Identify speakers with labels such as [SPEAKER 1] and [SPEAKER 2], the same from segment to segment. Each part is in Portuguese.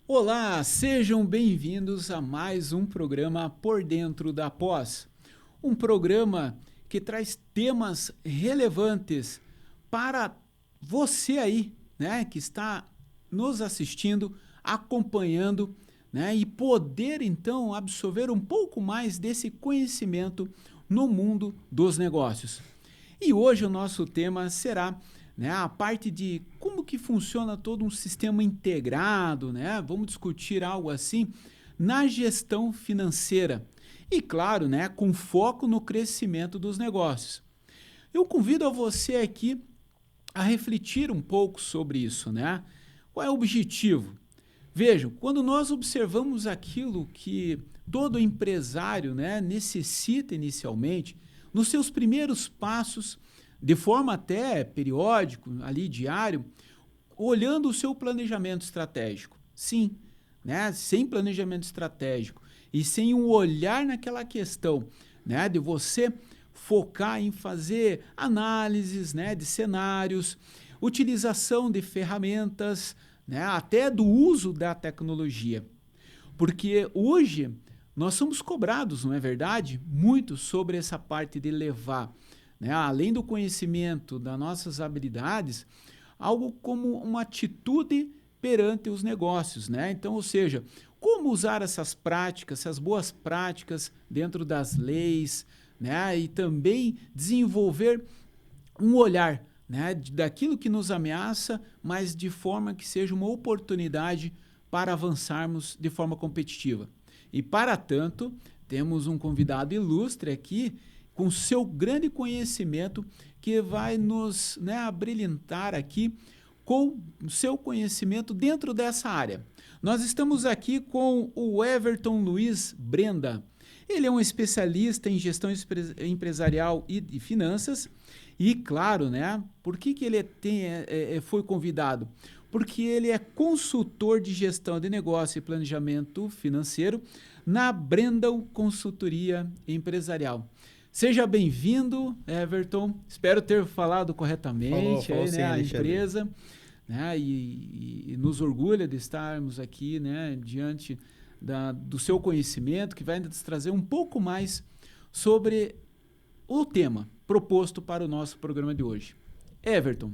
[SPEAKER 1] Olá, sejam bem-vindos a mais um programa Por Dentro da Pós. Um programa que traz temas relevantes para você aí, né, que está nos assistindo, acompanhando, né, e poder então absorver um pouco mais desse conhecimento no mundo dos negócios. E hoje o nosso tema será, né, a parte de como que funciona todo um sistema integrado, né? Vamos discutir algo assim na gestão financeira. E claro, né, com foco no crescimento dos negócios. Eu convido a você aqui a refletir um pouco sobre isso, né? Qual é o objetivo? Vejam, quando nós observamos aquilo que todo empresário, né, necessita inicialmente, nos seus primeiros passos, de forma até periódico, ali diário, olhando o seu planejamento estratégico. Sim, né, sem planejamento estratégico e sem um olhar naquela questão, né, de você focar em fazer análises, né, de cenários, utilização de ferramentas, né, até do uso da tecnologia. Porque hoje nós somos cobrados, não é verdade? Muito sobre essa parte de levar, né, além do conhecimento das nossas habilidades, algo como uma atitude perante os negócios, né? Então, ou seja, como usar essas práticas, essas boas práticas dentro das leis, né? E também desenvolver um olhar, né, daquilo que nos ameaça, mas de forma que seja uma oportunidade para avançarmos de forma competitiva. E para tanto, temos um convidado ilustre aqui, com seu grande conhecimento, que vai nos, né, abrilhantar aqui com o seu conhecimento dentro dessa área. Nós estamos aqui com o Everton Luiz Brenda. Ele é um especialista em gestão empresarial e de finanças. E claro, né? Por que ele foi convidado? Porque ele é consultor de gestão de negócio e planejamento financeiro na Brendel Consultoria Empresarial. Seja bem-vindo, Everton. Espero ter falado corretamente
[SPEAKER 2] Falou
[SPEAKER 1] aí,
[SPEAKER 2] sim,
[SPEAKER 1] né, a
[SPEAKER 2] Alexandre.
[SPEAKER 1] empresa, né, e nos orgulha de estarmos aqui, né, diante do seu conhecimento, que vai nos trazer um pouco mais sobre o tema proposto para o nosso programa de hoje. Everton,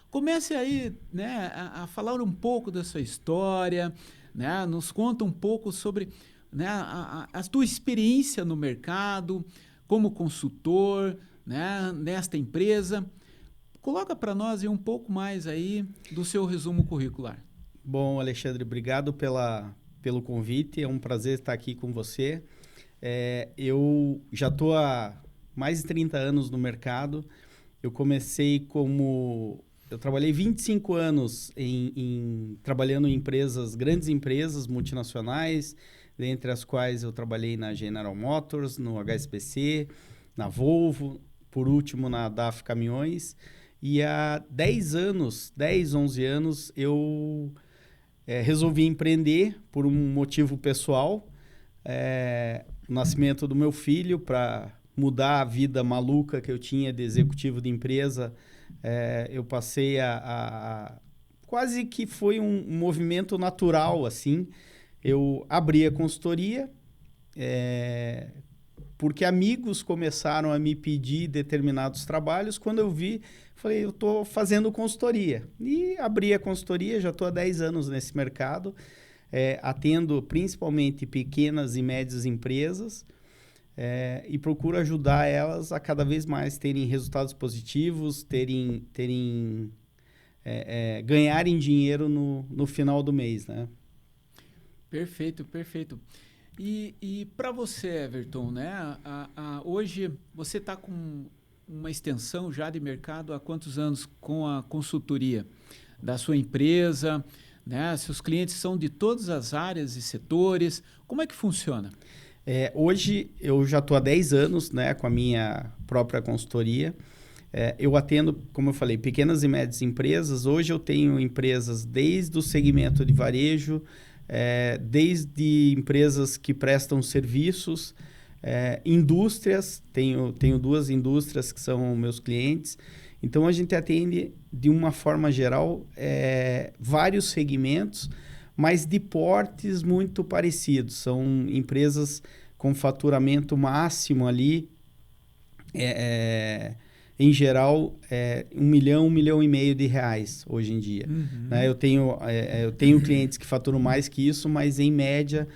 [SPEAKER 1] comece aí, né, a falar um pouco da sua história, né, nos conta um pouco sobre, né, a tua experiência no mercado, como consultor, né, nesta empresa. Coloca para nós aí um pouco mais aí do seu resumo curricular.
[SPEAKER 2] Bom, Alexandre, obrigado pelo convite. É um prazer estar aqui com você. Eu já estou há mais de 30 anos no mercado. Eu comecei Eu trabalhei 25 anos trabalhando em grandes empresas multinacionais, dentre as quais eu trabalhei na General Motors, no HSBC, na Volvo, por último na DAF Caminhões. E há 10, 11 anos, eu resolvi empreender por um motivo pessoal. O nascimento do meu filho, para mudar a vida maluca que eu tinha de executivo de empresa, eu passei quase que foi um movimento natural, assim. Eu abri a consultoria, porque amigos começaram a me pedir determinados trabalhos. Quando eu vi, falei, eu estou fazendo consultoria. E abri a consultoria, já estou há 10 anos nesse mercado, atendo principalmente pequenas e médias empresas, e procuro ajudar elas a cada vez mais terem resultados positivos, ganharem dinheiro no final do mês, né?
[SPEAKER 1] Perfeito, perfeito. E para você, Everton, né? Hoje você está com uma extensão já de mercado há quantos anos com a consultoria da sua empresa, né? Seus clientes são de todas as áreas e setores. Como é que funciona?
[SPEAKER 2] Hoje eu já estou há 10 anos, né, com a minha própria consultoria. Eu atendo, como eu falei, pequenas e médias empresas. Hoje eu tenho empresas desde o segmento de varejo, desde empresas que prestam serviços, indústrias, tenho 2 indústrias que são meus clientes. Então, a gente atende, de uma forma geral, vários segmentos, mas de portes muito parecidos. São empresas com faturamento máximo ali, em geral, 1 milhão, 1,5 milhão de reais hoje em dia. Né? Eu tenho clientes que faturam mais que isso, mas em média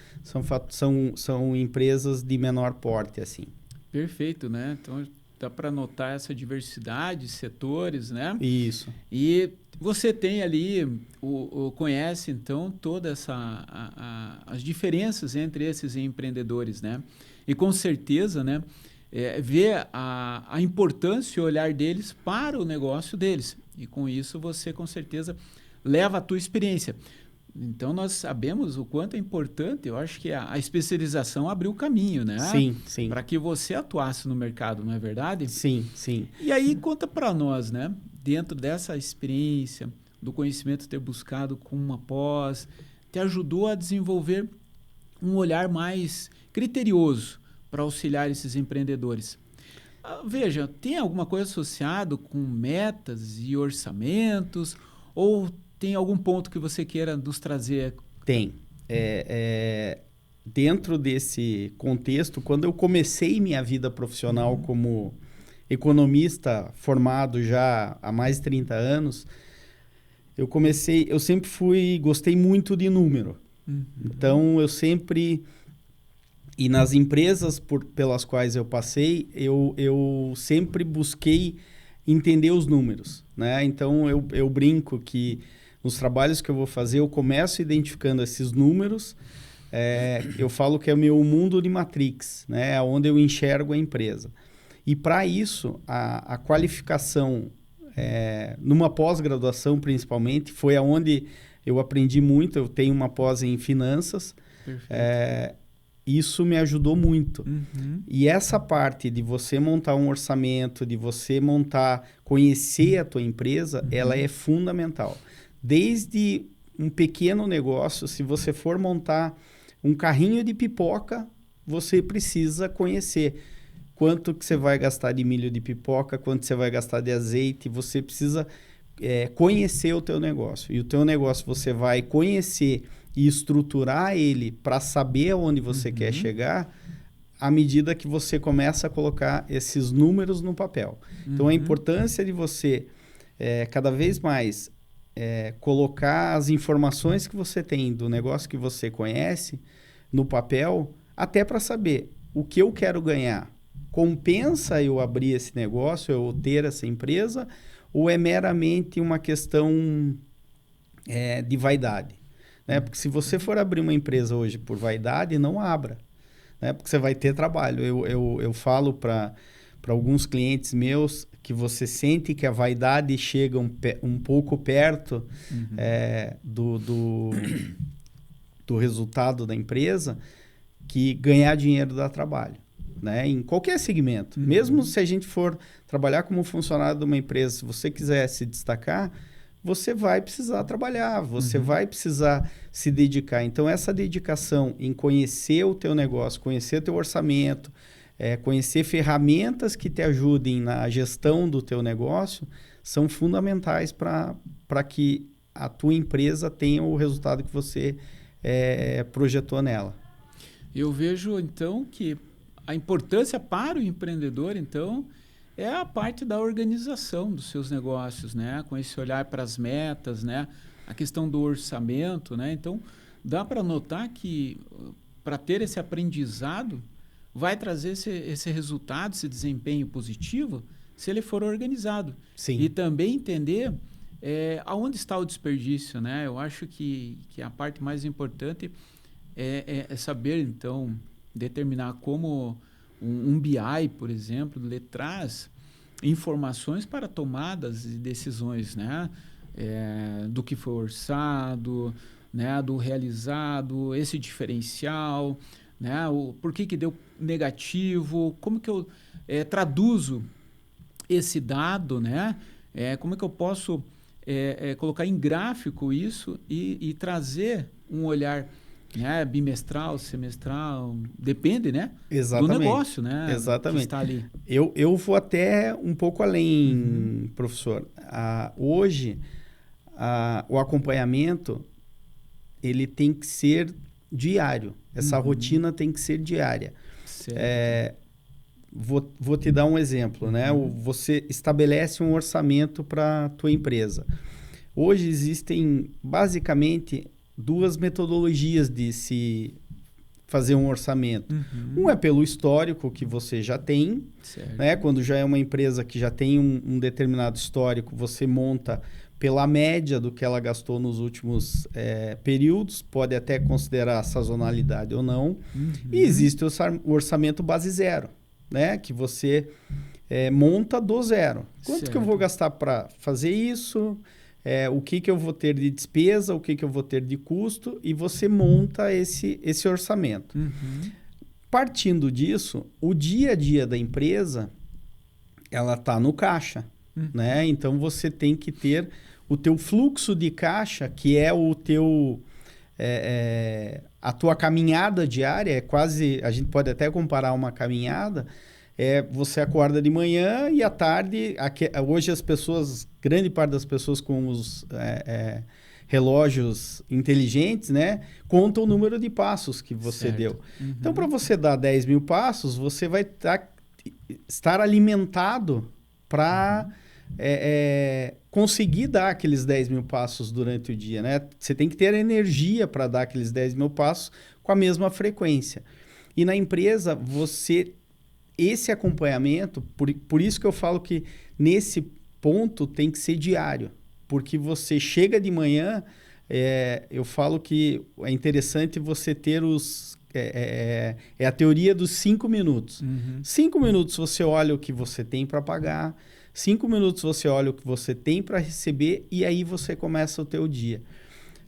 [SPEAKER 2] são empresas de menor porte, assim.
[SPEAKER 1] Perfeito, né? Então dá para notar essa diversidade de setores, né?
[SPEAKER 2] Isso.
[SPEAKER 1] E você tem ali, conhece então todas as diferenças entre esses empreendedores, né? E com certeza, né? Vê a importância e o olhar deles para o negócio deles. E com isso você com certeza leva a tua experiência. Então nós sabemos o quanto é importante, eu acho que a especialização abriu o caminho, né?
[SPEAKER 2] Sim, sim.
[SPEAKER 1] Para que você atuasse no mercado, não é verdade?
[SPEAKER 2] Sim, sim.
[SPEAKER 1] E aí conta para nós, né? Dentro dessa experiência, do conhecimento ter buscado com uma pós, te ajudou a desenvolver um olhar mais criterioso para auxiliar esses empreendedores. Veja, tem alguma coisa associada com metas e orçamentos? Ou tem algum ponto que você queira nos trazer?
[SPEAKER 2] Tem. Dentro desse contexto, quando eu comecei minha vida profissional como economista formado já há mais de 30 anos, eu sempre gostei muito de número. Então, e nas empresas pelas quais eu passei, eu sempre busquei entender os números, né? Então, eu brinco que nos trabalhos que eu vou fazer, eu começo identificando esses números. Eu falo que é o meu mundo de Matrix, né? Onde eu enxergo a empresa. E para isso, a qualificação, numa pós-graduação principalmente, foi aonde eu aprendi muito. Eu tenho uma pós em finanças. Isso me ajudou muito. E essa parte de você montar um orçamento, de você conhecer a tua empresa, ela é fundamental. Desde um pequeno negócio, se você for montar um carrinho de pipoca, você precisa conhecer quanto que você vai gastar de milho de pipoca, quanto você vai gastar de azeite. Você precisa conhecer o teu negócio. E o teu negócio você vai conhecer e estruturar ele para saber aonde você quer chegar à medida que você começa a colocar esses números no papel. Então, a importância de você cada vez mais colocar as informações que você tem do negócio que você conhece no papel, até para saber o que eu quero ganhar. Compensa eu abrir esse negócio, eu ter essa empresa, ou é meramente uma questão de vaidade? Né? Porque se você for abrir uma empresa hoje por vaidade, não abra. Né? Porque você vai ter trabalho. Eu falo para alguns clientes meus que você sente que a vaidade chega um pouco perto do resultado da empresa, que ganhar dinheiro dá trabalho, né? Em qualquer segmento. Mesmo se a gente for trabalhar como funcionário de uma empresa, se você quiser se destacar, você vai precisar trabalhar, você vai precisar se dedicar. Então, essa dedicação em conhecer o teu negócio, conhecer o teu orçamento, conhecer ferramentas que te ajudem na gestão do teu negócio, são fundamentais para que a tua empresa tenha o resultado que você projetou nela.
[SPEAKER 1] Eu vejo, então, que a importância para o empreendedor, então, é a parte da organização dos seus negócios, né? Com esse olhar para as metas, né? A questão do orçamento, né? Então, dá para notar que para ter esse aprendizado, vai trazer esse resultado, esse desempenho positivo, se ele for organizado.
[SPEAKER 2] Sim.
[SPEAKER 1] E também entender aonde está o desperdício, né? Eu acho que a parte mais importante é saber, então, determinar como um BI, por exemplo, ele traz informações para tomadas de decisões, né? Do que foi orçado, né? Do realizado, esse diferencial, né? Por que deu negativo, como que eu traduzo esse dado, né? Como é que eu posso colocar em gráfico isso e trazer um olhar bimestral, semestral, depende, né?
[SPEAKER 2] Exatamente.
[SPEAKER 1] Do negócio, né?
[SPEAKER 2] Exatamente.
[SPEAKER 1] Que está ali.
[SPEAKER 2] Eu vou até um pouco além, professor. Hoje, o acompanhamento ele tem que ser diário. Essa rotina tem que ser diária. Vou te dar um exemplo, né? Você estabelece um orçamento para a tua empresa. Hoje existem basicamente 2 metodologias de se fazer um orçamento. Um é pelo histórico que você já tem, né? Quando já é uma empresa que já tem um determinado histórico, você monta pela média do que ela gastou nos últimos períodos, pode até considerar sazonalidade ou não. E existe o orçamento base zero, né? Que você monta do zero. Quanto que eu vou gastar para fazer isso? O que eu vou ter de despesa, o que eu vou ter de custo, e você monta esse orçamento. Partindo disso, o dia a dia da empresa, ela está no caixa, né? Então, você tem que ter o teu fluxo de caixa, que é o teu... a tua caminhada diária, quase... A gente pode até comparar uma caminhada... você acorda de manhã e à tarde, hoje as pessoas, grande parte das pessoas com os relógios inteligentes, né, contam o número de passos que você deu. Então, para você dar 10 mil passos, você vai estar alimentado para conseguir dar aqueles 10 mil passos durante o dia, né? Você tem que ter energia para dar aqueles 10 mil passos com a mesma frequência. E na empresa, esse acompanhamento, por isso que eu falo que nesse ponto tem que ser diário. Porque você chega de manhã, eu falo que é interessante você ter a teoria dos 5 minutos. 5 minutos você olha o que você tem para pagar, 5 minutos você olha o que você tem para receber e aí você começa o teu dia.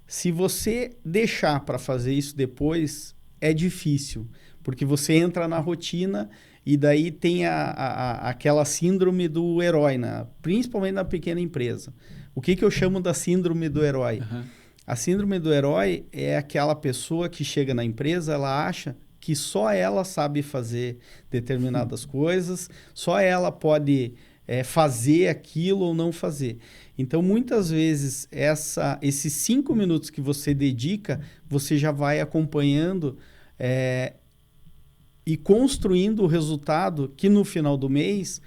[SPEAKER 2] Se você deixar para fazer isso depois, é difícil. Porque você entra na rotina... E daí tem aquela síndrome do herói, principalmente na pequena empresa. O que eu chamo da síndrome do herói? A síndrome do herói é aquela pessoa que chega na empresa, ela acha que só ela sabe fazer determinadas coisas, só ela pode fazer aquilo ou não fazer. Então, muitas vezes, esses 5 minutos que você dedica, você já vai acompanhando... e construindo o resultado que no final do mês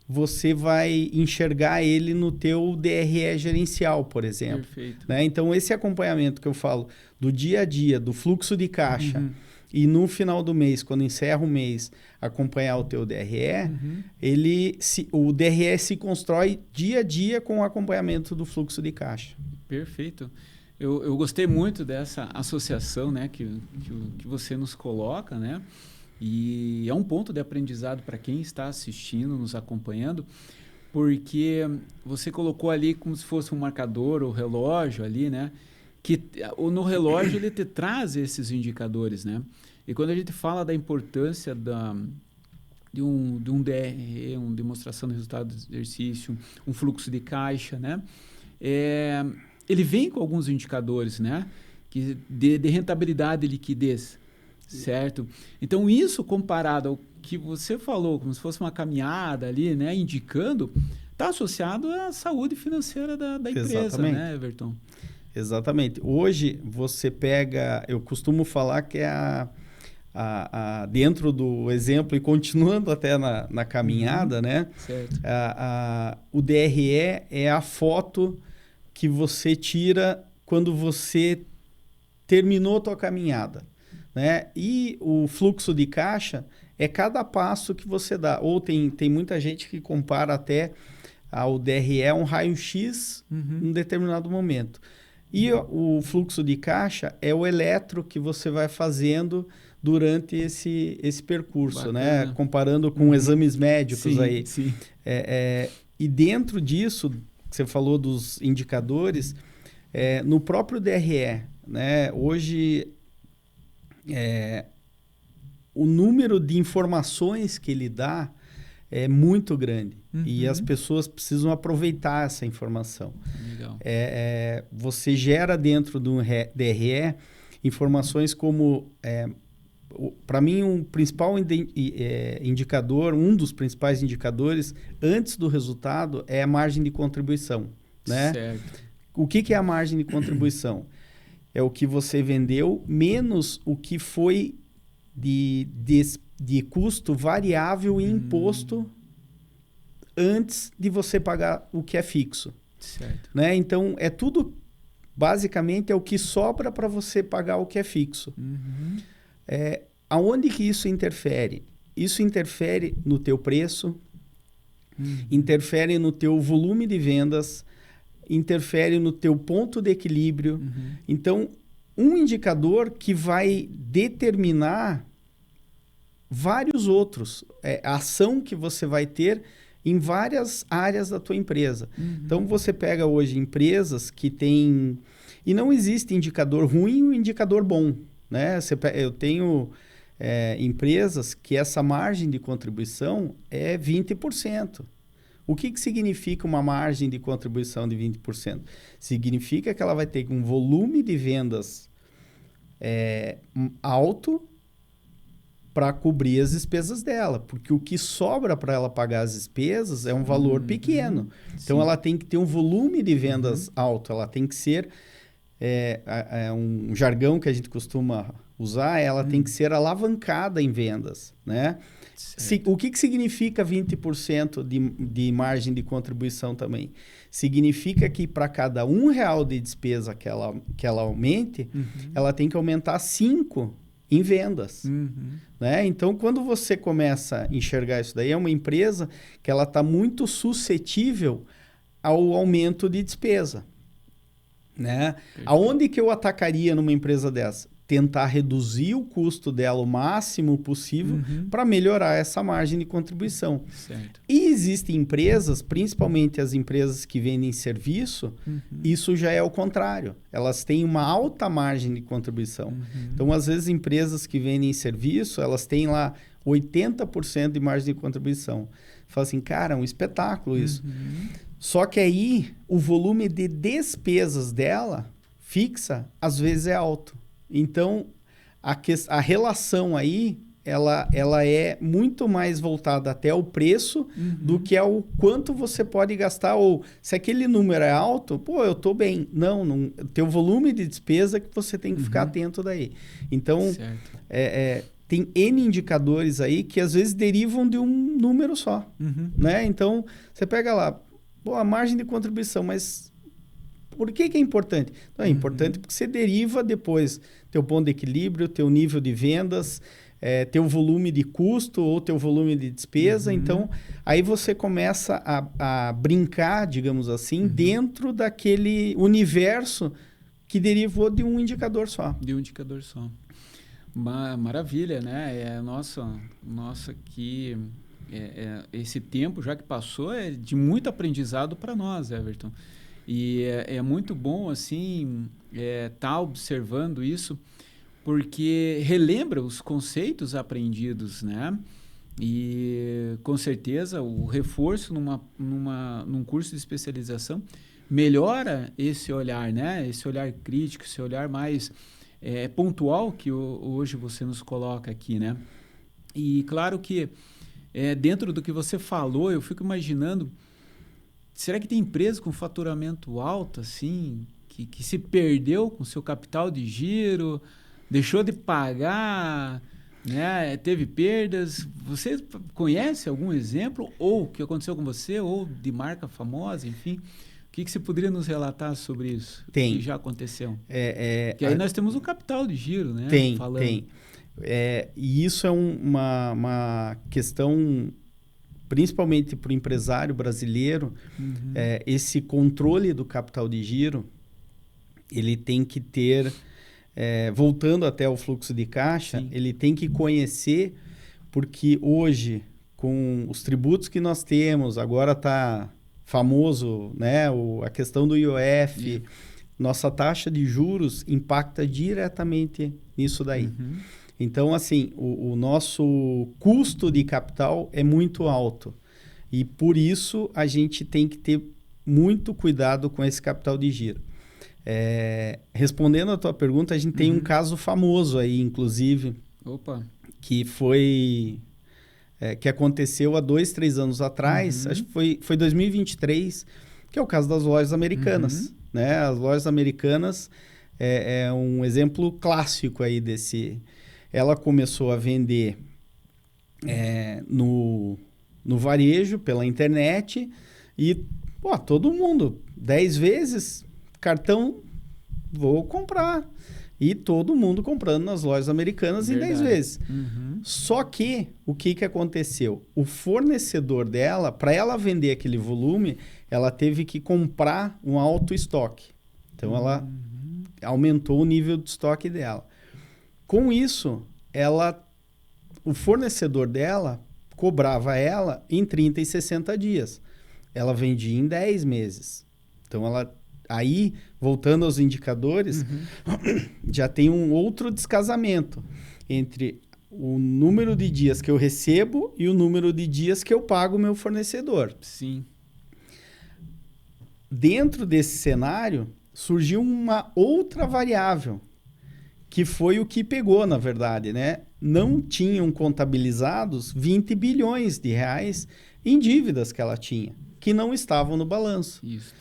[SPEAKER 2] você vai enxergar ele no teu DRE gerencial, por exemplo.
[SPEAKER 1] Perfeito.
[SPEAKER 2] Né? Então, esse acompanhamento que eu falo do dia a dia, do fluxo de caixa, e no final do mês, quando encerra o mês, acompanhar o teu DRE, o DRE se constrói dia a dia com o acompanhamento do fluxo de caixa.
[SPEAKER 1] Perfeito. Eu gostei muito dessa associação, né, que você nos coloca, né? E é um ponto de aprendizado para quem está assistindo, nos acompanhando, porque você colocou ali como se fosse um marcador ou relógio ali, né? Que no relógio ele te traz esses indicadores, né? E quando a gente fala da importância de um DRE, uma demonstração do resultado do exercício, um fluxo de caixa, né? Ele vem com alguns indicadores, né? De rentabilidade e liquidez. Certo? Então, isso comparado ao que você falou, como se fosse uma caminhada ali, né? Indicando, está associado à saúde financeira da empresa,
[SPEAKER 2] Exatamente.
[SPEAKER 1] Né, Everton?
[SPEAKER 2] Exatamente. Hoje, você pega... Eu costumo falar que dentro do exemplo, e continuando até na caminhada, né?
[SPEAKER 1] Certo.
[SPEAKER 2] O DRE é a foto que você tira quando você terminou a tua caminhada. Né? E o fluxo de caixa é cada passo que você dá. Ou tem muita gente que compara até ao DRE um raio-x em determinado momento. E o fluxo de caixa é o eletro que você vai fazendo durante esse percurso, né? Comparando com exames médicos aí.
[SPEAKER 1] Sim.
[SPEAKER 2] E dentro disso, que você falou dos indicadores, no próprio DRE, né? Hoje... o número de informações que ele dá é muito grande. E as pessoas precisam aproveitar essa informação.
[SPEAKER 1] Legal.
[SPEAKER 2] Você gera dentro do DRE informações como... para mim, um dos principais indicadores antes do resultado é a margem de contribuição. Né?
[SPEAKER 1] Certo.
[SPEAKER 2] O que é a margem de contribuição? é o que você vendeu menos o que foi de custo variável e imposto antes de você pagar o que é fixo.
[SPEAKER 1] Certo.
[SPEAKER 2] Né? Então, é tudo, basicamente, é o que sobra para você pagar o que é fixo. Aonde que isso interfere? Isso interfere no teu preço, interfere no teu volume de vendas, interfere no teu ponto de equilíbrio. Então, um indicador que vai determinar vários outros, a ação que você vai ter em várias áreas da tua empresa. Então, você pega hoje empresas que têm... E não existe indicador ruim e indicador bom. Né? Eu tenho empresas que essa margem de contribuição é 20%. O que significa uma margem de contribuição de 20%? Significa que ela vai ter um volume de vendas alto para cobrir as despesas dela, porque o que sobra para ela pagar as despesas é um valor pequeno. Então, ela tem que ter um volume de vendas alto, ela tem que ser, um jargão que a gente costuma usar, ela tem que ser alavancada em vendas, né? O que significa 20% de margem de contribuição também? Significa que para cada R$1 de despesa que ela aumente, ela tem que aumentar 5 em vendas. Né? Então, quando você começa a enxergar isso daí, é uma empresa que ela está muito suscetível ao aumento de despesa. Né? Aonde que eu atacaria numa empresa dessa? Tentar reduzir o custo dela o máximo possível para melhorar essa margem de contribuição.
[SPEAKER 1] Certo.
[SPEAKER 2] E existem empresas, principalmente as empresas que vendem serviço, isso já é o contrário. Elas têm uma alta margem de contribuição. Então, às vezes, empresas que vendem serviço, elas têm lá 80% de margem de contribuição. Fala assim, cara, é um espetáculo isso. Só que aí, o volume de despesas dela, fixa, às vezes é alto. Então, a relação aí, ela é muito mais voltada até ao preço do que ao quanto você pode gastar. Ou, se aquele número é alto, pô, eu estou bem. Não, tem o volume de despesa que você tem que ficar atento daí. Então, tem N indicadores aí que às vezes derivam de um número só. Né? Então, você pega lá, pô, a margem de contribuição, mas... Por que é importante? Não, é importante porque você deriva depois teu ponto de equilíbrio, teu nível de vendas, teu volume de custo ou teu volume de despesa. Então, aí você começa a brincar, digamos assim, dentro daquele universo que derivou de um indicador só.
[SPEAKER 1] De um indicador só. Maravilha, né? Nossa, que esse tempo já que passou é de muito aprendizado para nós, Everton. E é muito bom, assim, tá observando isso, porque relembra os conceitos aprendidos, né? E, com certeza, o reforço num curso de especialização melhora esse olhar, né? Esse olhar crítico, esse olhar mais pontual que hoje você nos coloca aqui, né? E, claro que, dentro do que você falou, eu fico imaginando... Será que tem empresa com faturamento alto, assim, que se perdeu com seu capital de giro, deixou de pagar, né, teve perdas? Você conhece algum exemplo, ou que aconteceu com você, ou de marca famosa, enfim? O que você poderia nos relatar sobre isso?
[SPEAKER 2] Tem.
[SPEAKER 1] Que já aconteceu? Que aí nós temos o capital de giro, né?
[SPEAKER 2] Tem. E isso é uma questão... Principalmente para o empresário brasileiro, esse controle do capital de giro, ele tem que ter, voltando até o fluxo de caixa, ele tem que conhecer, porque hoje, com os tributos que nós temos, agora está famoso, né, a questão do IOF, nossa taxa de juros impacta diretamente nisso daí. Então, assim, o nosso custo de capital é muito alto. E, por isso, a gente tem que ter muito cuidado com esse capital de giro. Respondendo a tua pergunta, a gente tem um caso famoso aí, inclusive, que que aconteceu há 2, 3 anos atrás, acho que foi 2023, que é o caso das lojas americanas. Né? As lojas americanas... é um exemplo clássico aí desse. Ela começou a vender no varejo, pela internet, e todo mundo, 10 vezes, cartão, vou comprar. E todo mundo comprando nas lojas americanas em 10 vezes.
[SPEAKER 1] Uhum.
[SPEAKER 2] Só que, o que aconteceu? O fornecedor dela, para ela vender aquele volume, ela teve que comprar um alto estoque. Então, ela aumentou o nível de estoque dela. Com isso, o fornecedor dela cobrava ela em 30 e 60 dias. Ela vendia em 10 meses. Então, aí, voltando aos indicadores, já tem um outro descasamento entre o número de dias que eu recebo e o número de dias que eu pago o meu fornecedor.
[SPEAKER 1] Sim.
[SPEAKER 2] Dentro desse cenário, surgiu uma outra variável, que foi o que pegou, na verdade, né? Não tinham contabilizados 20 bilhões de reais em dívidas que ela tinha, que não estavam no balanço.
[SPEAKER 1] Isso.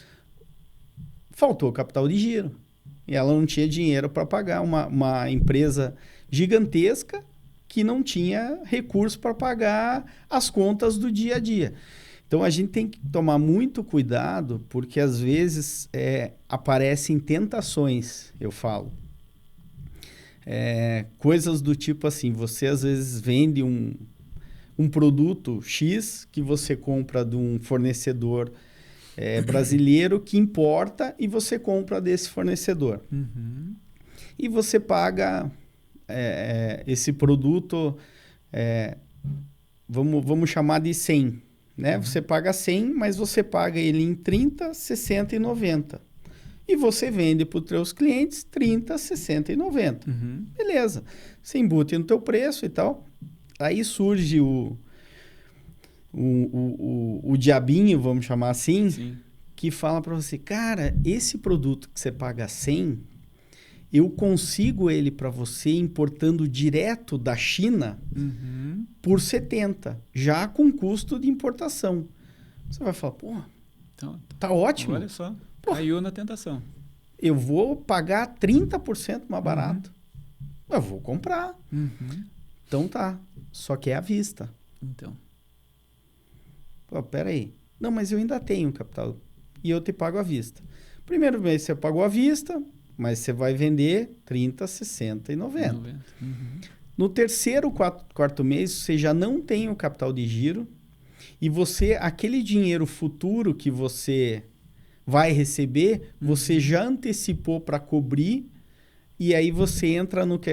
[SPEAKER 2] Faltou capital de giro. E ela não tinha dinheiro para pagar uma empresa gigantesca que não tinha recurso para pagar as contas do dia a dia. Então, a gente tem que tomar muito cuidado, porque às vezes aparecem tentações, eu falo. Coisas do tipo assim, você às vezes vende um produto X que você compra de um fornecedor brasileiro que importa e você compra desse fornecedor.
[SPEAKER 1] Uhum.
[SPEAKER 2] E você paga esse produto, vamos chamar de 100, né? Você paga 100, mas você paga ele em 30, 60 e 90. E você vende para os seus clientes 30, 60 e 90.
[SPEAKER 1] Uhum.
[SPEAKER 2] Beleza. Você embute no teu preço e tal. Aí surge o diabinho, vamos chamar assim,
[SPEAKER 1] Sim.
[SPEAKER 2] que fala para você, cara, esse produto que você paga 100, eu consigo ele para você importando direto da China por 70, já com custo de importação. Você vai falar, pô,
[SPEAKER 1] Então,
[SPEAKER 2] tá ótimo.
[SPEAKER 1] olha só, caiu na tentação.
[SPEAKER 2] Eu vou pagar 30% mais barato. Eu vou comprar.
[SPEAKER 1] Uhum.
[SPEAKER 2] Então tá, só que é à vista.
[SPEAKER 1] Então.
[SPEAKER 2] Pô, peraí. Não, mas eu ainda tenho capital. E eu te pago à vista. Primeiro mês você pagou à vista, mas você vai vender 30, 60 e 90.
[SPEAKER 1] Uhum.
[SPEAKER 2] No terceiro, quarto mês, você já não tem o capital de giro. E você, aquele dinheiro futuro que você vai receber, você já antecipou para cobrir. E aí você entra no que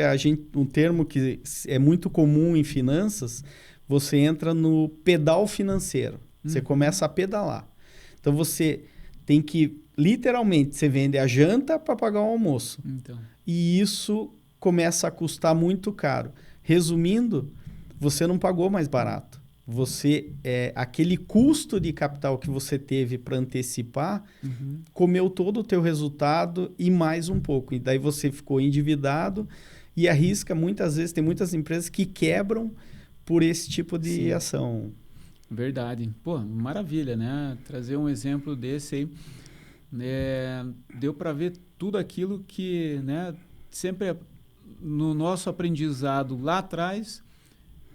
[SPEAKER 2] um termo que é muito comum em finanças, você entra no pedal financeiro. Você começa a pedalar. Então, você tem que, literalmente, você vende a janta para pagar o almoço.
[SPEAKER 1] Então.
[SPEAKER 2] E isso começa a custar muito caro. Resumindo, você não pagou mais barato. Aquele custo de capital que você teve para antecipar, comeu todo o teu resultado e mais um pouco. E daí você ficou endividado e arrisca, muitas vezes, tem muitas empresas que quebram por esse tipo de ação.
[SPEAKER 1] Verdade. Pô, maravilha, né? Trazer um exemplo desse aí. Deu para ver tudo aquilo que, né, sempre no nosso aprendizado lá atrás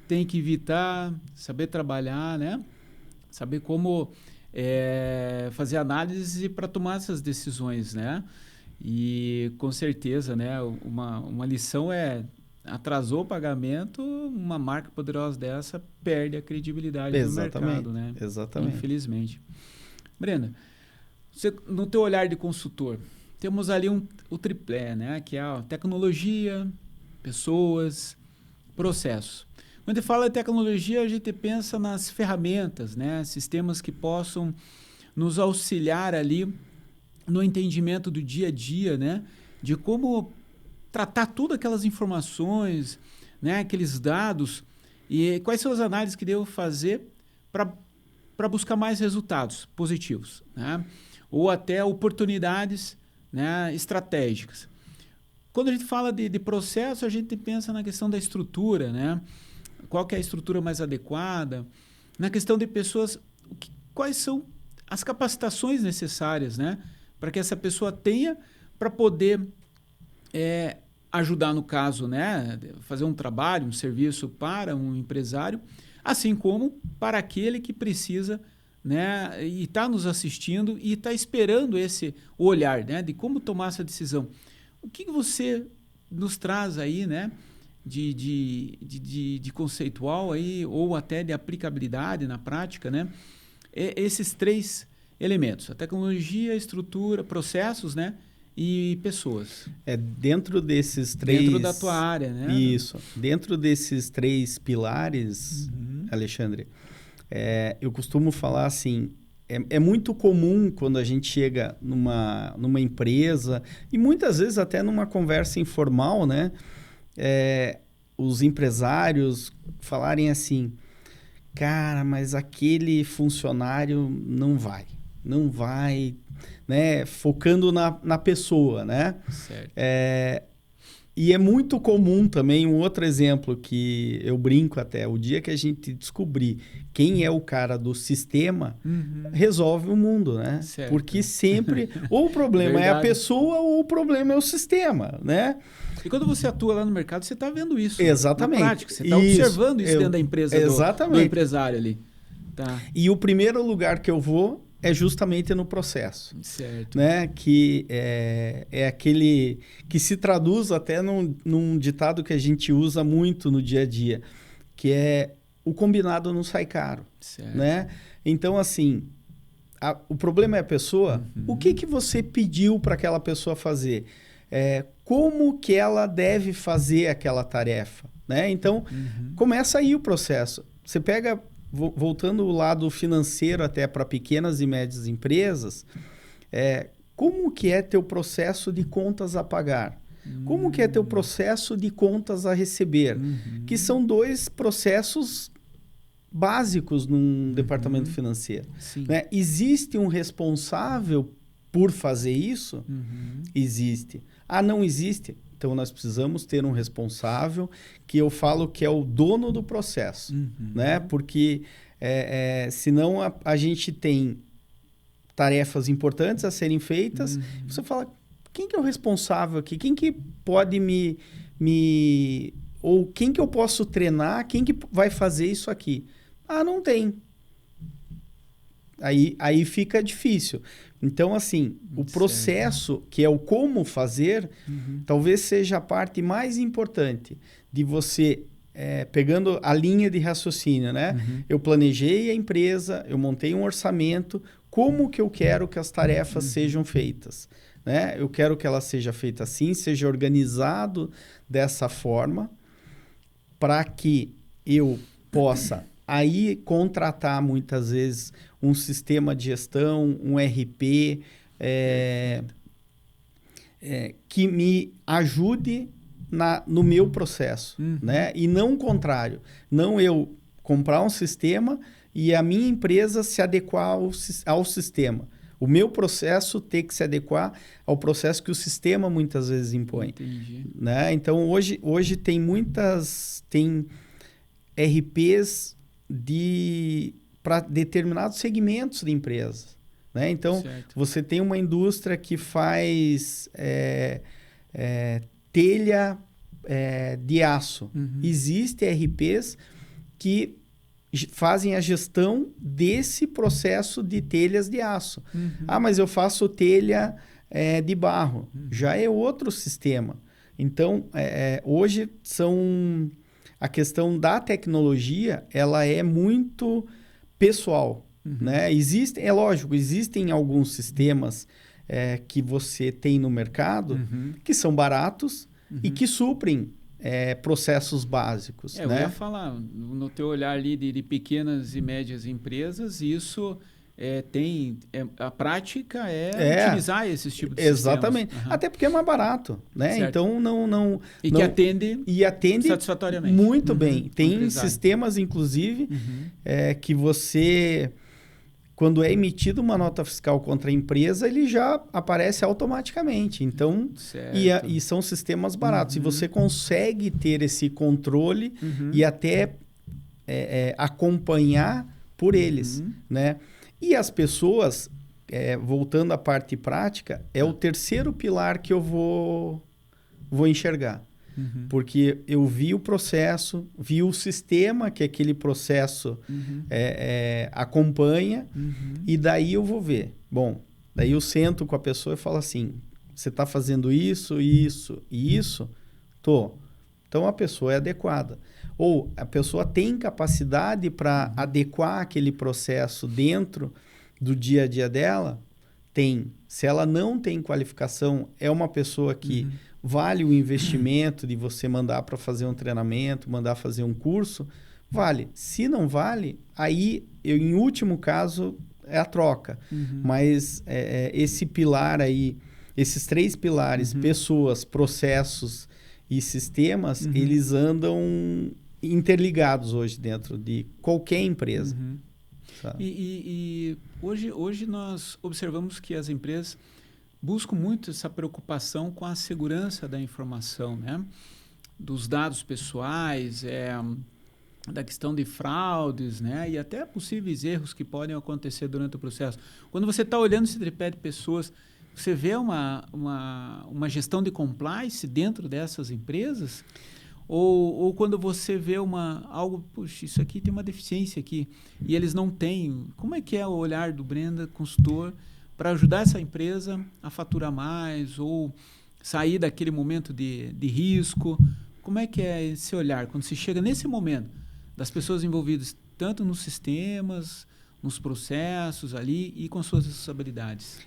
[SPEAKER 1] tem que evitar, saber trabalhar, né? Saber como fazer análise para tomar essas decisões, né? E com certeza, né, uma lição atrasou o pagamento, uma marca poderosa dessa perde a credibilidade do mercado, né?
[SPEAKER 2] Exatamente.
[SPEAKER 1] Infelizmente. Brenda, você, no teu olhar de consultor, temos ali o triplé, né? Que é a tecnologia, pessoas, processos. Quando a gente fala de tecnologia, a gente pensa nas ferramentas, né? Sistemas que possam nos auxiliar ali no entendimento do dia a dia, né? De como tratar todas aquelas informações, né? Aqueles dados e quais são as análises que devo fazer para buscar mais resultados positivos, né? Ou até oportunidades, né, estratégicas. Quando a gente fala de processo, a gente pensa na questão da estrutura, né? Qual que é a estrutura mais adequada? Na questão de pessoas, quais são as capacitações necessárias, né? Para que essa pessoa tenha para poder ajudar, no caso, né, fazer um trabalho, um serviço para um empresário, assim como para aquele que precisa, né, e está nos assistindo e está esperando esse olhar, né, de como tomar essa decisão. O que você nos traz aí, né, de conceitual aí, ou até de aplicabilidade na prática, né, esses 3 elementos: a tecnologia, a estrutura, processos, né, e pessoas.
[SPEAKER 2] Dentro desses 3...
[SPEAKER 1] Dentro da tua área, né?
[SPEAKER 2] Isso. Dentro desses 3 pilares, Alexandre, eu costumo falar assim, é muito comum quando a gente chega numa empresa, e muitas vezes até numa conversa informal, né? Os empresários falarem assim, cara, mas aquele funcionário não vai, né? Focando na pessoa, né?
[SPEAKER 1] Certo.
[SPEAKER 2] E é muito comum também, um outro exemplo que eu brinco até, o dia que a gente descobrir quem é o cara do sistema, resolve o mundo, né?
[SPEAKER 1] Certo.
[SPEAKER 2] Porque sempre, ou o problema é a pessoa ou o problema é o sistema, né?
[SPEAKER 1] E quando você atua lá no mercado, você está vendo isso.
[SPEAKER 2] Exatamente.
[SPEAKER 1] Na prática, você está observando isso dentro da empresa do empresário ali. Tá.
[SPEAKER 2] E o primeiro lugar que eu vou é justamente no processo.
[SPEAKER 1] Certo.
[SPEAKER 2] Né? Que é aquele que se traduz até num ditado que a gente usa muito no dia a dia, que é o combinado não sai caro.
[SPEAKER 1] Certo.
[SPEAKER 2] Né? Então, assim, o problema é a pessoa. O que você pediu para aquela pessoa fazer? Como que ela deve fazer aquela tarefa? Né? Então, começa aí o processo. Você pega... Voltando o lado financeiro até para pequenas e médias empresas, como que é teu processo de contas a pagar? Como que é teu processo de contas a receber? Que são 2 processos básicos num departamento financeiro. Né? Existe um responsável por fazer isso? Existe. Não existe? Então, nós precisamos ter um responsável que eu falo que é o dono do processo, né? Porque senão a gente tem tarefas importantes a serem feitas. Você fala, quem que é o responsável aqui? Quem que pode ou quem que eu posso treinar? Quem que vai fazer isso aqui? Não tem. Aí fica difícil. Então, assim, o processo, que é o como fazer, talvez seja a parte mais importante de você, pegando a linha de raciocínio, né? Eu planejei a empresa, eu montei um orçamento, como que eu quero que as tarefas sejam feitas? Né? Eu quero que ela seja feita assim, seja organizado dessa forma, para que eu possa aí contratar muitas vezes um sistema de gestão, um RP, que me ajude no meu processo, né? E não o contrário. Não eu comprar um sistema e a minha empresa se adequar ao sistema. O meu processo ter que se adequar ao processo que o sistema muitas vezes impõe.
[SPEAKER 1] Entendi.
[SPEAKER 2] Né? Então, hoje tem tem RPs para determinados segmentos de empresas. Né? Então, você tem uma indústria que faz telha de aço. Existem RPs que fazem a gestão desse processo de telhas de aço. Mas eu faço telha de barro. Já é outro sistema. Então, hoje a questão da tecnologia, ela é muito pessoal. Né? É lógico, existem alguns sistemas que você tem no mercado que são baratos e que suprem processos básicos.
[SPEAKER 1] Eu ia falar, no teu olhar ali de pequenas e médias empresas, isso a prática utilizar esses tipos de
[SPEAKER 2] exatamente.
[SPEAKER 1] sistemas.
[SPEAKER 2] Até porque é mais barato, né?
[SPEAKER 1] Certo.
[SPEAKER 2] Então não
[SPEAKER 1] que atende
[SPEAKER 2] satisfatoriamente muito bem. Tem sistemas, inclusive, que você, quando é emitida uma nota fiscal contra a empresa, ele já aparece automaticamente. Então, e são sistemas baratos. E você consegue ter esse controle e até acompanhar por eles, né? E as pessoas, voltando à parte prática, é o terceiro pilar que eu vou vou enxergar. Porque eu vi o processo, vi o sistema que aquele processo acompanha, e daí eu vou ver. Bom, daí eu sento com a pessoa e falo assim, você está fazendo isso, isso e isso? Tô. Então, a pessoa é adequada. Ou a pessoa tem capacidade para adequar aquele processo dentro do dia a dia dela? Tem. Se ela não tem qualificação, é uma pessoa que vale o investimento de você mandar para fazer um treinamento, mandar fazer um curso? Vale. Se não vale, aí, em último caso, é a troca. Mas esse pilar aí, esses 3 pilares, pessoas, processos e sistemas, eles andam interligados hoje dentro de qualquer empresa.
[SPEAKER 1] E hoje nós observamos que as empresas buscam muito essa preocupação com a segurança da informação, né? Dos dados pessoais, da questão de fraudes, né? E até possíveis erros que podem acontecer durante o processo. Quando você está olhando esse tripé de pessoas, você vê uma gestão de compliance dentro dessas empresas? Ou quando você vê algo, puxa, isso aqui tem uma deficiência aqui, e eles não têm, como é que é o olhar do Brenda, consultor, para ajudar essa empresa a faturar mais, ou sair daquele momento de risco? Como é que é esse olhar, quando se chega nesse momento, das pessoas envolvidas, tanto nos sistemas, nos processos ali, e com suas responsabilidades?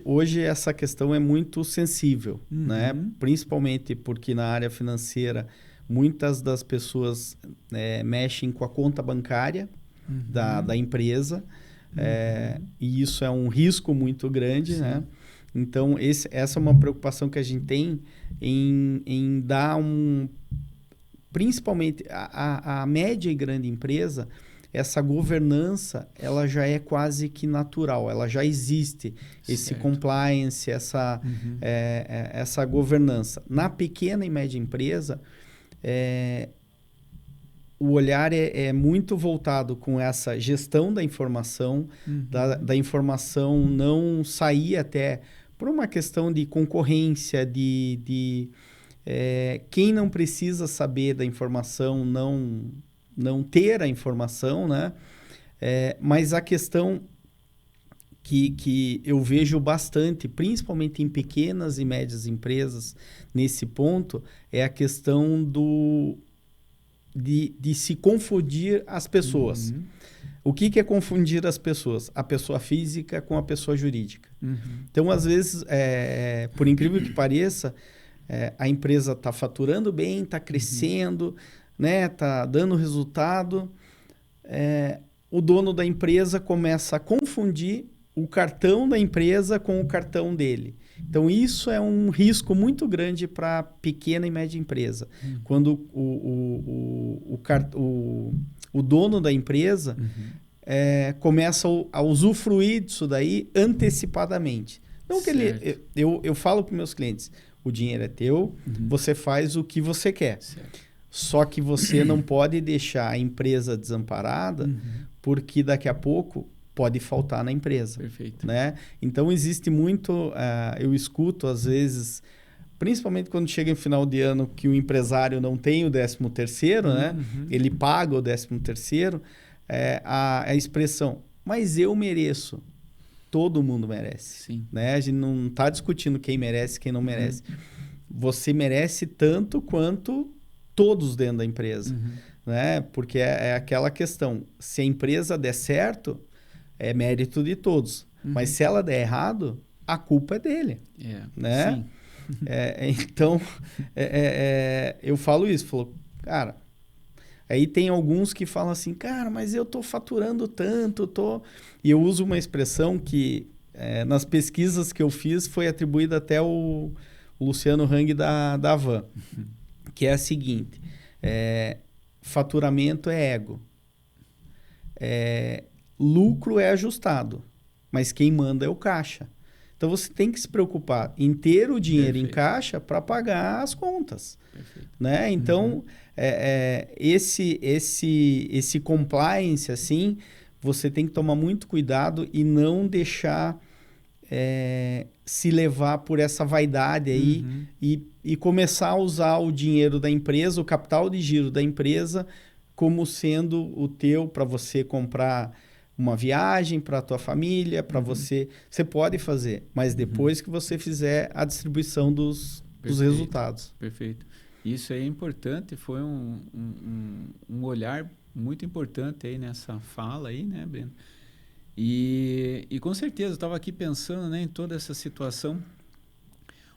[SPEAKER 2] Hoje essa questão é muito sensível, né? Principalmente porque na área financeira muitas das pessoas mexem com a conta bancária da empresa, e isso é um risco muito grande, né? Então, essa é uma preocupação que a gente tem em dar principalmente a média e grande empresa. Essa governança, ela já é quase que natural, ela já existe, esse compliance, essa governança. Na pequena e média empresa, o olhar é muito voltado com essa gestão da informação, da informação não sair até por uma questão de concorrência, quem não precisa saber da informação, não ter a informação, né? Mas a questão que eu vejo bastante, principalmente em pequenas e médias empresas, nesse ponto, é a questão de se confundir as pessoas. O que é confundir as pessoas? A pessoa física com a pessoa jurídica. Então, às vezes, por incrível que pareça, a empresa está faturando bem, está crescendo, né, tá dando resultado, o dono da empresa começa a confundir o cartão da empresa com o cartão dele. Então, isso é um risco muito grande para a pequena e média empresa. Quando o dono da empresa começa a usufruir disso daí antecipadamente. Não que eu falo para os meus clientes, o dinheiro é teu, você faz o que você quer. Só que você não pode deixar a empresa desamparada, porque daqui a pouco pode faltar na empresa.
[SPEAKER 1] Perfeito.
[SPEAKER 2] Né? Então, existe muito... eu escuto, às vezes, principalmente quando chega em final de ano, que o empresário não tem o 13º, né? Ele paga o 13º, a expressão, mas eu mereço. Todo mundo merece.
[SPEAKER 1] Sim.
[SPEAKER 2] Né? A gente não está discutindo quem merece e quem não merece. Você merece tanto quanto todos dentro da empresa. Né? Porque é aquela questão, se a empresa der certo, é mérito de todos. Mas se ela der errado, a culpa é dele. Né?
[SPEAKER 1] Sim.
[SPEAKER 2] Então, eu falo isso. Cara, aí tem alguns que falam assim, cara, mas eu estou faturando tanto, E eu uso uma expressão que, nas pesquisas que eu fiz, foi atribuída até o Luciano Hang da Avan, que é a seguinte, faturamento é ego. Lucro é ajustado, mas quem manda é o caixa. Então, você tem que se preocupar em ter o dinheiro em caixa para pagar as contas. Né? Então, esse compliance, assim, você tem que tomar muito cuidado e não deixar se levar por essa vaidade aí e começar a usar o dinheiro da empresa, o capital de giro da empresa, como sendo o teu para você comprar uma viagem para a tua família, para você pode fazer, mas depois que você fizer a distribuição dos resultados.
[SPEAKER 1] Perfeito. Isso aí é importante, foi um olhar muito importante aí nessa fala aí, né, Breno? E com certeza, eu estava aqui pensando, né, em toda essa situação,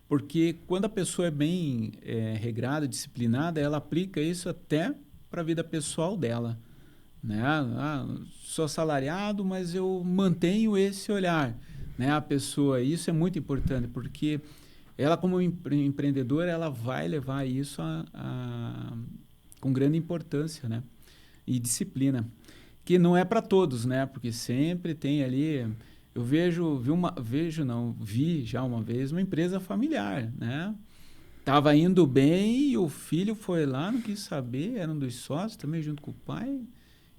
[SPEAKER 1] porque quando a pessoa é bem regrada, disciplinada, ela aplica isso até para a vida pessoal dela. Né? Sou assalariado, mas eu mantenho esse olhar. Né? A pessoa, isso é muito importante, porque ela, como empreendedora, ela vai levar isso com grande importância, né? E disciplina. Que não é para todos, né? Porque sempre tem ali... Eu vi já uma vez uma empresa familiar, né? Tava indo bem e o filho foi lá, não quis saber, era um dos sócios também junto com o pai,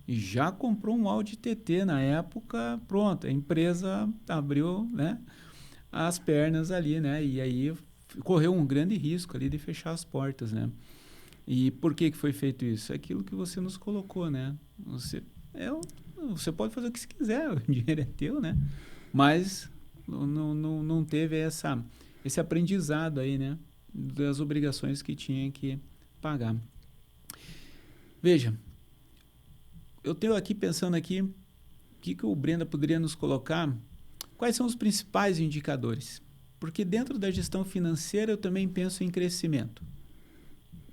[SPEAKER 1] e já comprou um Audi TT na época, pronto, a empresa abriu, né, as pernas ali, né? E aí correu um grande risco ali de fechar as portas, né? E por que foi feito isso? É aquilo que você nos colocou, né? Você pode fazer o que você quiser, o dinheiro é teu, né? Mas não teve esse aprendizado aí, né? Das obrigações que tinha que pagar. Veja, eu tenho aqui pensando aqui, o que o Brenda poderia nos colocar? Quais são os principais indicadores? Porque dentro da gestão financeira eu também penso em crescimento.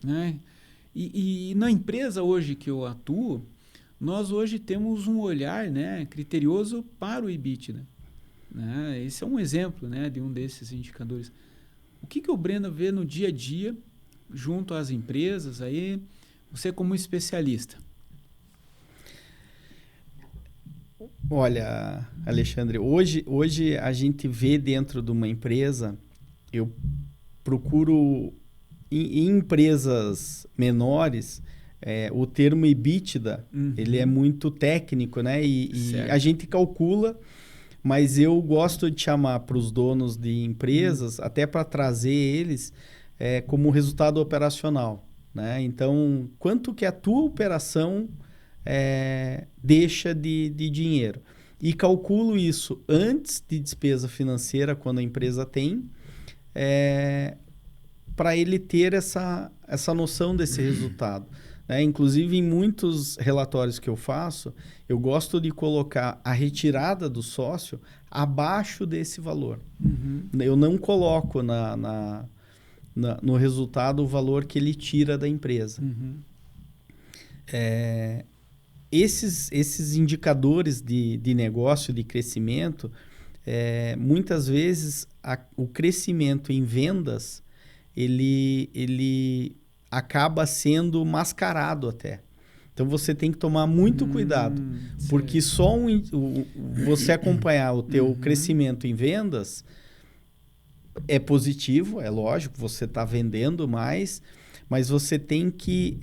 [SPEAKER 1] Né? E na empresa hoje que eu atuo, nós hoje temos um olhar, né, criterioso para o EBITDA. Né? Esse é um exemplo, né, de um desses indicadores. O que o Brenda vê no dia a dia junto às empresas, aí, você como especialista?
[SPEAKER 2] Olha, Alexandre, hoje a gente vê dentro de uma empresa, eu procuro em empresas menores, o termo EBITDA, ele é muito técnico, né? E a gente calcula, mas eu gosto de chamar para os donos de empresas, até para trazer eles como resultado operacional, né? Então, quanto que a tua operação deixa de dinheiro? E calculo isso antes de despesa financeira, quando a empresa tem, para ele ter essa noção desse resultado. Inclusive, em muitos relatórios que eu faço, eu gosto de colocar a retirada do sócio abaixo desse valor. Eu não coloco no resultado o valor que ele tira da empresa. Esses indicadores de negócio, de crescimento, muitas vezes o crescimento em vendas, ele acaba sendo mascarado até. Então, você tem que tomar muito cuidado, porque só você acompanhar o teu crescimento em vendas é positivo, é lógico, você está vendendo mais, mas você tem que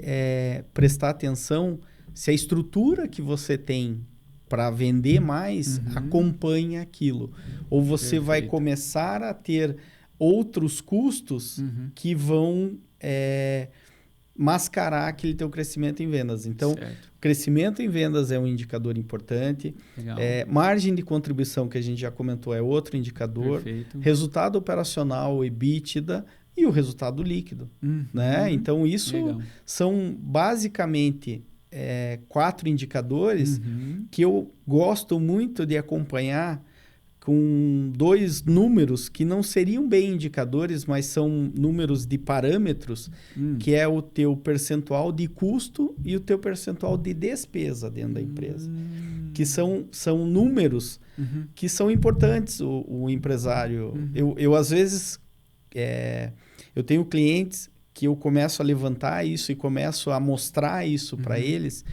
[SPEAKER 2] prestar atenção se a estrutura que você tem para vender mais acompanha aquilo. Ou você vai começar a ter outros custos que vão mascarar aquele teu crescimento em vendas. Então, crescimento em vendas é um indicador importante. Margem de contribuição, que a gente já comentou, é outro indicador. Resultado operacional, EBITDA, e o resultado líquido. Né? Então, isso são basicamente 4 indicadores que eu gosto muito de acompanhar, com 2 números que não seriam bem indicadores, mas são números de parâmetros, que é o teu percentual de custo e o teu percentual de despesa dentro da empresa. Que são números que são importantes, o empresário. Eu às vezes, eu tenho clientes que eu começo a levantar isso e começo a mostrar isso para eles,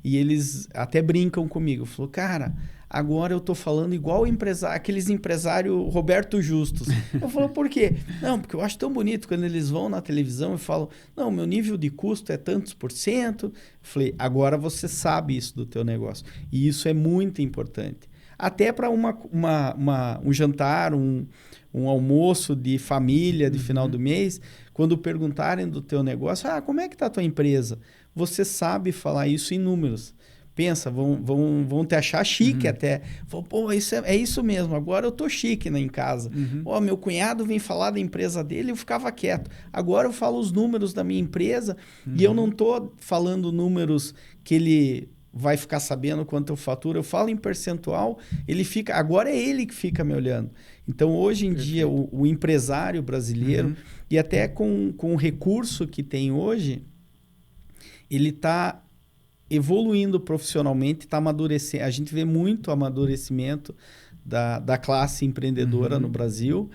[SPEAKER 2] e eles até brincam comigo. Falam, cara, agora eu tô falando igual aqueles empresários Roberto Justus. Eu falo, por quê? Não, porque eu acho tão bonito quando eles vão na televisão e falam, não, meu nível de custo é tantos %. Eu falei, agora você sabe isso do teu negócio. E isso é muito importante. até para um jantar, um almoço de família de final do mês, quando perguntarem do teu negócio, como é que está a tua empresa? Você sabe falar isso em números. Pensa, vão te achar chique até. Pô, é isso mesmo, agora eu tô chique, né, em casa. Meu cunhado vem falar da empresa dele, eu ficava quieto. Agora eu falo os números da minha empresa e eu não tô falando números que ele vai ficar sabendo quanto eu faturo. Eu falo em percentual, agora é ele que fica me olhando. Então, hoje em dia, o empresário brasileiro, e até com o recurso que tem hoje, ele está evoluindo profissionalmente, está amadurecendo. A gente vê muito amadurecimento da classe empreendedora no Brasil,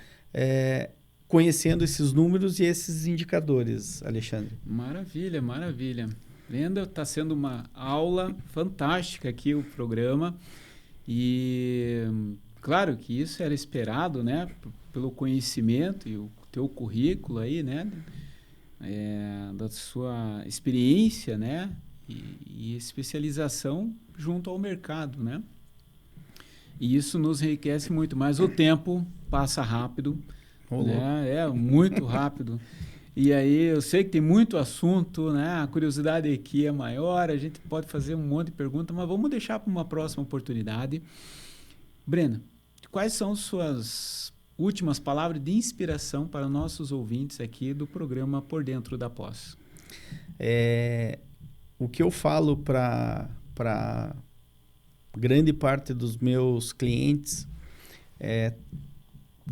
[SPEAKER 2] conhecendo esses números e esses indicadores, Alexandre.
[SPEAKER 1] Maravilha, maravilha. Venda, está sendo uma aula fantástica aqui o programa e claro que isso era esperado, né, pelo conhecimento e o teu currículo aí, né, da sua experiência, né, e especialização junto ao mercado, né? E isso nos enriquece muito, mas o tempo passa rápido, né? Muito rápido. E aí eu sei que tem muito assunto, né? A curiosidade aqui é maior, a gente pode fazer um monte de perguntas, mas vamos deixar para uma próxima oportunidade. Brena, quais são suas últimas palavras de inspiração para nossos ouvintes aqui do programa Por Dentro da Pós?
[SPEAKER 2] O que eu falo para grande parte dos meus clientes é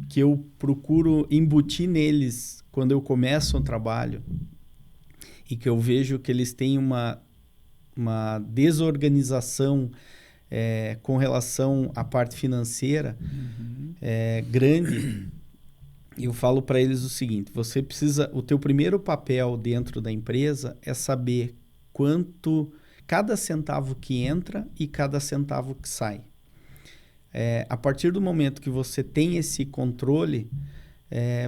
[SPEAKER 2] que eu procuro embutir neles quando eu começo um trabalho e que eu vejo que eles têm uma desorganização com relação à parte financeira grande. Eu falo para eles o seguinte: o teu primeiro papel dentro da empresa é saber quanto cada centavo que entra e cada centavo que sai. A partir do momento que você tem esse controle,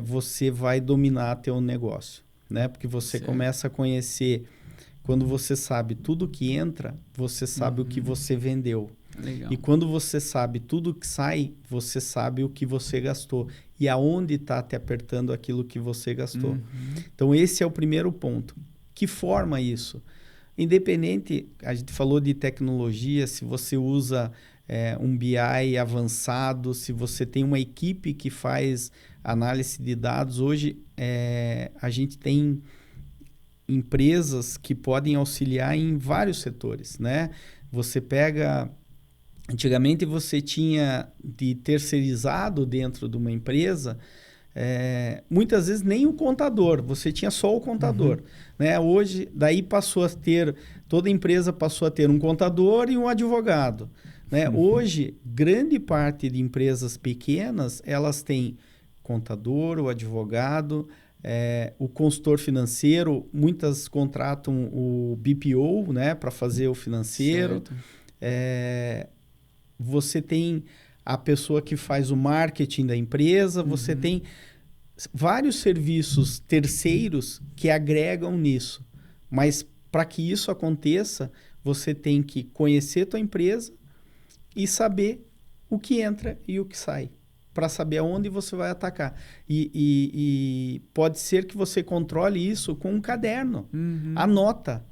[SPEAKER 2] você vai dominar teu negócio, né? Porque você começa a conhecer, quando você sabe tudo que entra, você sabe o que você vendeu.
[SPEAKER 1] Legal.
[SPEAKER 2] E quando você sabe tudo que sai, você sabe o que você gastou e aonde está te apertando aquilo que você gastou. Então, esse é o primeiro ponto. Que forma isso? Independente, a gente falou de tecnologia, se você usa um BI avançado, se você tem uma equipe que faz análise de dados, hoje a gente tem empresas que podem auxiliar em vários setores, né? Você pega... Antigamente você tinha de terceirizado dentro de uma empresa, muitas vezes nem o contador, você tinha só o contador. Né? Hoje, daí toda empresa passou a ter um contador e um advogado. Né? Hoje, grande parte de empresas pequenas, elas têm contador, o advogado, o consultor financeiro, muitas contratam o BPO, né, para fazer o financeiro. Você tem a pessoa que faz o marketing da empresa, você tem vários serviços terceiros que agregam nisso. Mas para que isso aconteça, você tem que conhecer a tua empresa e saber o que entra e o que sai, para saber aonde você vai atacar. E pode ser que você controle isso com um caderno. Anota.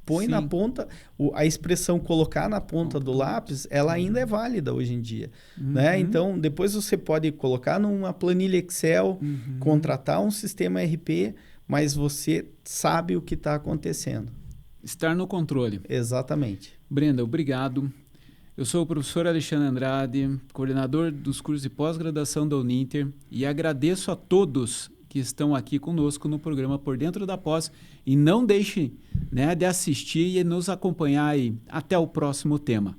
[SPEAKER 2] Põe na ponta, a expressão colocar na ponta do lápis, ela ainda é válida hoje em dia. Né? Então, depois você pode colocar numa planilha Excel, contratar um sistema ERP, mas você sabe o que está acontecendo.
[SPEAKER 1] Estar no controle.
[SPEAKER 2] Exatamente.
[SPEAKER 1] Brenda, obrigado. Eu sou o professor Alexandre Andrade, coordenador dos cursos de pós-graduação da Uninter, e agradeço a todos que estão aqui conosco no programa Por Dentro da Pós. E não deixe, né, de assistir e nos acompanhar aí. Até o próximo tema.